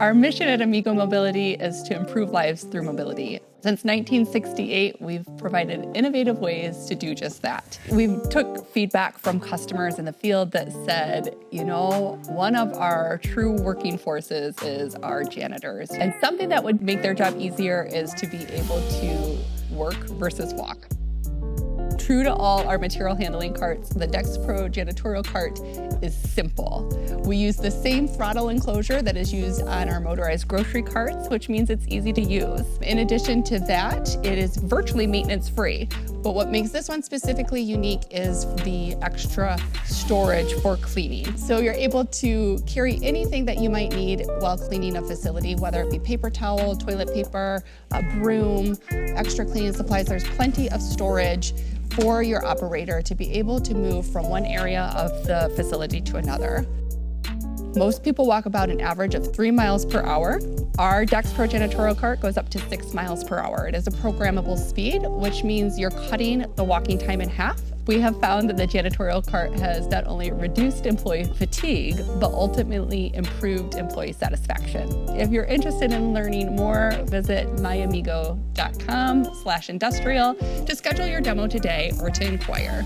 Our mission at Amigo Mobility is to improve lives through mobility. Since 1968, we've provided innovative ways to do just that. We took feedback from customers in the field that said, one of our true working forces is our janitors. And something that would make their job easier is to be able to work versus walk. True to all our material handling carts, the DexPro Janitorial cart is simple. We use the same throttle enclosure that is used on our motorized grocery carts, which means it's easy to use. In addition to that, it is virtually maintenance-free. But what makes this one specifically unique is the extra storage for cleaning. So you're able to carry anything that you might need while cleaning a facility, whether it be paper towel, toilet paper, a broom, extra cleaning supplies. There's plenty of storage for your operator to be able to move from one area of the facility to another. Most people walk about an average of 3 miles per hour. Our DexPro Janitorial cart goes up to 6 miles per hour. It is a programmable speed, which means you're cutting the walking time in half. We have found that the janitorial cart has not only reduced employee fatigue, but ultimately improved employee satisfaction. If you're interested in learning more, visit myamigo.com/industrial to schedule your demo today or to inquire.